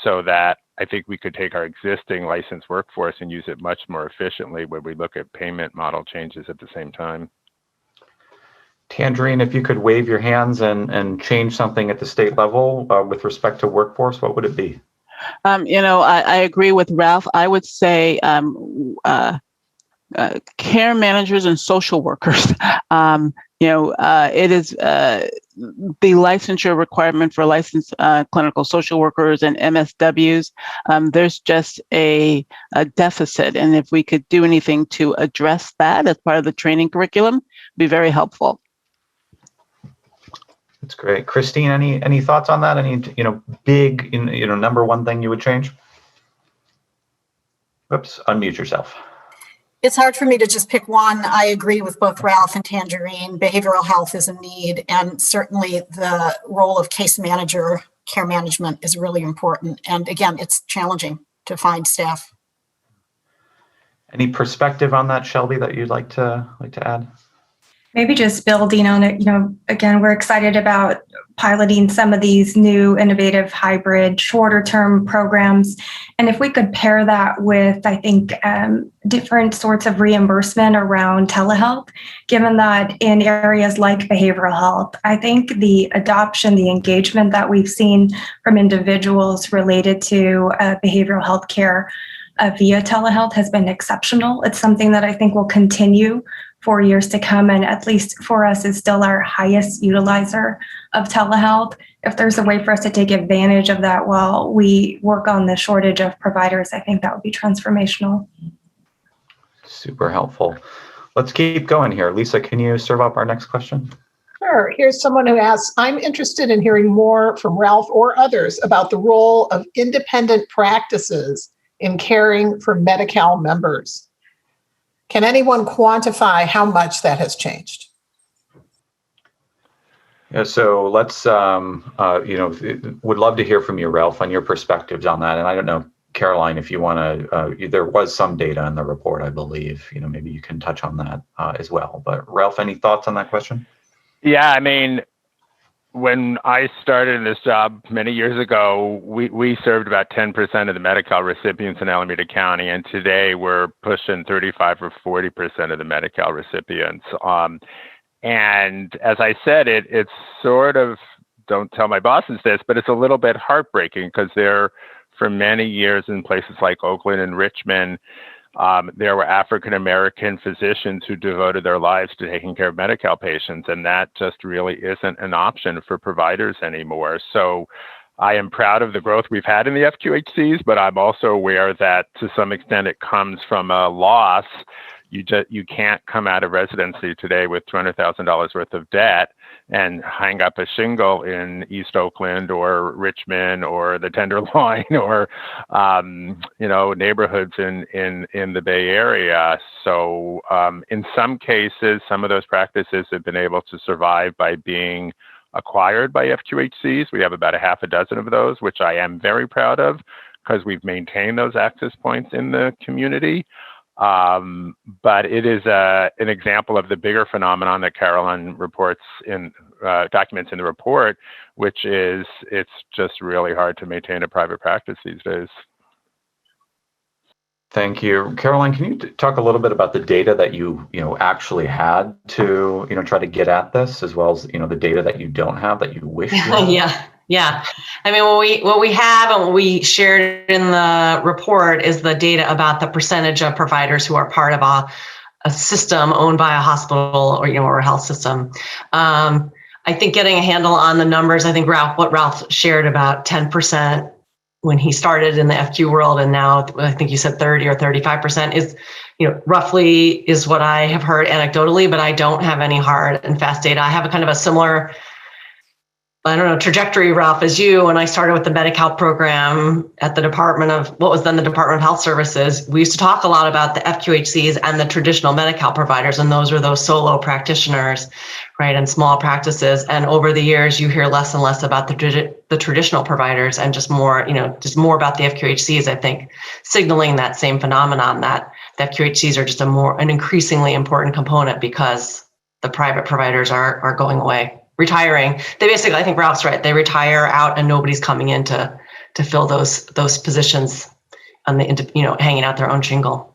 So that I think we could take our existing licensed workforce and use it much more efficiently when we look at payment model changes at the same time. Tangerine, if you could wave your hands and change something at the state level with respect to workforce, what would it be? I agree with Ralph. I would say care managers and social workers. It is the licensure requirement for licensed clinical social workers and MSWs. There's just a deficit, and if we could do anything to address that as part of the training curriculum, it'd be very helpful. That's great. Christine, any thoughts on that? Any big number one thing you would change? Whoops, unmute yourself. It's hard for me to just pick one. I agree with both Ralph and Tangerine. Behavioral health is a need, and certainly the role of case manager, care management, is really important. And again, it's challenging to find staff. Any perspective on that, Shelby, that you'd like to add? Maybe just building on it, again, we're excited about piloting some of these new innovative hybrid shorter term programs. And if we could pair that with, I think, different sorts of reimbursement around telehealth, given that in areas like behavioral health, I think the adoption, the engagement that we've seen from individuals related to behavioral health care via telehealth has been exceptional. It's something that I think will continue for years to come, and at least for us is still our highest utilizer of telehealth. If there's a way for us to take advantage of that while we work on the shortage of providers, I think that would be transformational. Super helpful. Let's keep going here. Lisa, can you serve up our next question? Sure. Here's someone who asks, I'm interested in hearing more from Ralph or others about the role of independent practices in caring for Medi-Cal members. Can anyone quantify how much that has changed? Yeah, so let's, would love to hear from you, Ralph, on your perspectives on that. And I don't know, Caroline, if you want to, there was some data in the report, I believe, maybe you can touch on that as well. But Ralph, any thoughts on that question? Yeah, I mean, when I started in this job many years ago, we served about 10% of the Medi-Cal recipients in Alameda County, and today we're pushing 35 or 40% of the Medi-Cal recipients. And as I said, it's sort of, don't tell my bosses this, but it's a little bit heartbreaking because for many years in places like Oakland and Richmond, there were African-American physicians who devoted their lives to taking care of Medi-Cal patients, and that just really isn't an option for providers anymore. So I am proud of the growth we've had in the FQHCs, but I'm also aware that to some extent it comes from a loss. You can't come out of residency today with $200,000 worth of debt and hang up a shingle in East Oakland or Richmond or the Tenderloin or neighborhoods in the Bay Area. So in some cases, some of those practices have been able to survive by being acquired by FQHCs. We have about a half a dozen of those, which I am very proud of because we've maintained those access points in the community. But it is an example of the bigger phenomenon that Caroline reports in documents in the report, which is it's just really hard to maintain a private practice these days. Thank you. Caroline, can you talk a little bit about the data that you actually had to, try to get at this, as well as, the data that you don't have that you wish you had? Yeah. I mean, what we have and what we shared in the report is the data about the percentage of providers who are part of a system owned by a hospital or a health system. I think getting a handle on the numbers, I think what Ralph shared about 10% when he started in the FQ world, and now I think you said 30 or 35% is, roughly is what I have heard anecdotally, but I don't have any hard and fast data. I have a kind of a similar, trajectory, Ralph, as you. When I started with the Medi-Cal program at the Department of Health Services, we used to talk a lot about the FQHCs and the traditional Medi-Cal providers, and those are those solo practitioners, right, and small practices. And over the years, you hear less and less about the traditional providers and just more about the FQHCs, I think, signaling that same phenomenon that the FQHCs are just an increasingly important component because the private providers are going away. Retiring. They basically, I think Ralph's right. They retire out, and nobody's coming in to fill those positions on the hanging out their own shingle.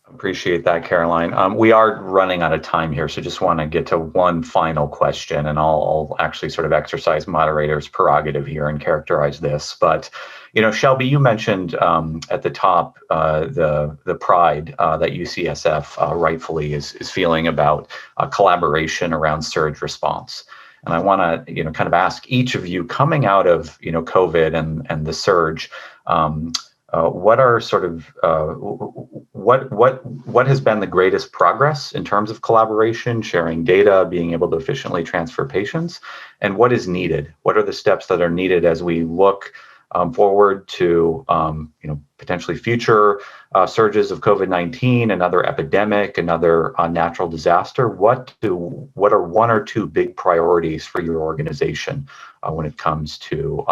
Appreciate that, Caroline. We are running out of time here, so just want to get to one final question, and I'll actually sort of exercise moderator's prerogative here and characterize this. But, Shelby, you mentioned at the top the pride that UCSF rightfully is feeling about collaboration around surge response. And I want to, kind of ask each of you, coming out of, COVID and the surge, what are sort of what has been the greatest progress in terms of collaboration, sharing data, being able to efficiently transfer patients, and what is needed? What are the steps that are needed as we look forward to potentially future surges of COVID-19, another epidemic, another natural disaster? What are one or two big priorities for your organization when it comes to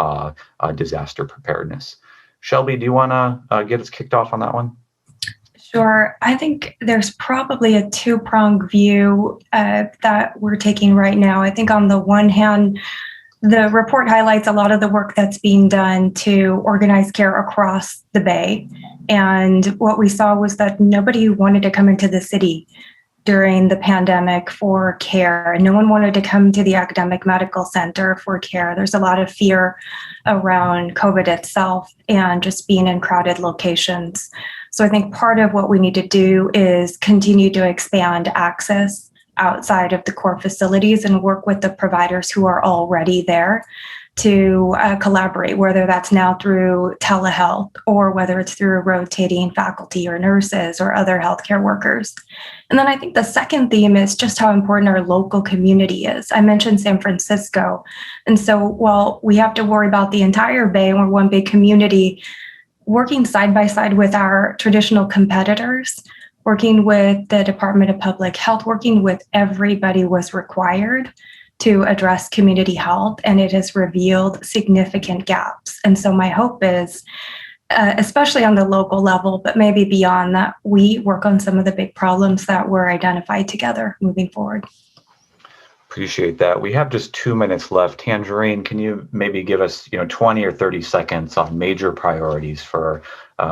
disaster preparedness? Shelby, do you want to get us kicked off on that one? Sure. I think there's probably a two-pronged view that we're taking right now. I think on the one hand, the report highlights a lot of the work that's being done to organize care across the Bay. And what we saw was that nobody wanted to come into the city during the pandemic for care. No one wanted to come to the academic medical center for care. There's a lot of fear around COVID itself and just being in crowded locations. So I think part of what we need to do is continue to expand access outside of the core facilities and work with the providers who are already there to collaborate, whether that's now through telehealth or whether it's through rotating faculty or nurses or other healthcare workers. And then I think the second theme is just how important our local community is. I mentioned San Francisco. And so while we have to worry about the entire Bay and we're one big community, working side by side with our traditional competitors, working with the Department of Public Health, working with everybody was required to address community health, and it has revealed significant gaps. And so my hope is, especially on the local level, but maybe beyond that, we work on some of the big problems that were identified together moving forward. Appreciate that. We have just 2 minutes left. Tangerine, can you maybe give us 20 or 30 seconds on major priorities for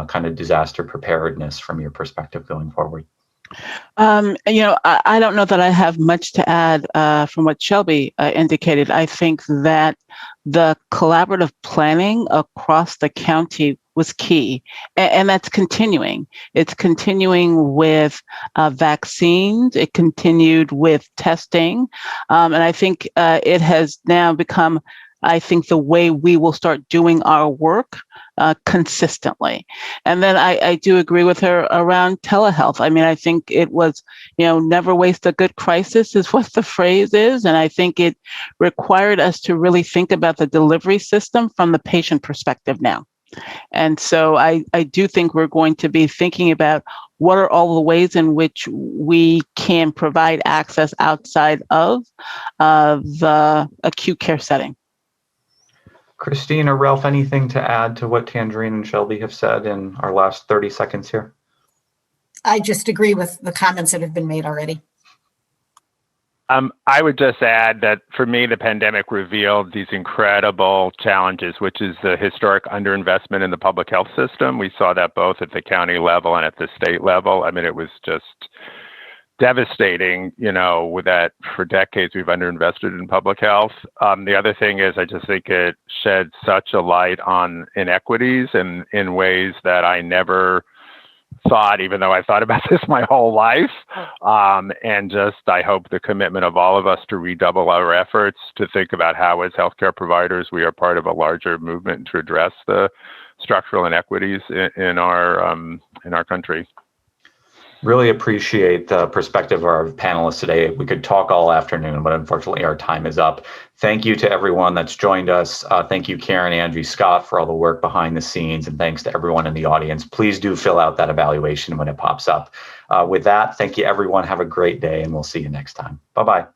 kind of disaster preparedness from your perspective going forward? I don't know that I have much to add from what Shelby indicated. I think that the collaborative planning across the county was key, and that's continuing. It's continuing with vaccines. It continued with testing, and I think it has now become, I think, the way we will start doing our work consistently. And then I do agree with her around telehealth. I mean, I think it was, never waste a good crisis is what the phrase is. And I think it required us to really think about the delivery system from the patient perspective now. And so I do think we're going to be thinking about what are all the ways in which we can provide access outside of the acute care setting. Christine or Ralph, anything to add to what Tangerine and Shelby have said in our last 30 seconds here? I just agree with the comments that have been made already. I would just add that for me, the pandemic revealed these incredible challenges, which is the historic underinvestment in the public health system. We saw that both at the county level and at the state level. I mean, it was just devastating, with that for decades we've underinvested in public health. The other thing is I just think it shed such a light on inequities and in ways that I never thought, even though I thought about this my whole life. And just, I hope the commitment of all of us to redouble our efforts to think about how, as healthcare providers, we are part of a larger movement to address the structural inequities in our country. Really appreciate the perspective of our panelists today. We could talk all afternoon, but unfortunately our time is up. Thank you to everyone that's joined us. Thank you, Karen, Angie, Scott, for all the work behind the scenes, and thanks to everyone in the audience. Please do fill out that evaluation when it pops up. With that, thank you, everyone. Have a great day, and we'll see you next time. Bye-bye.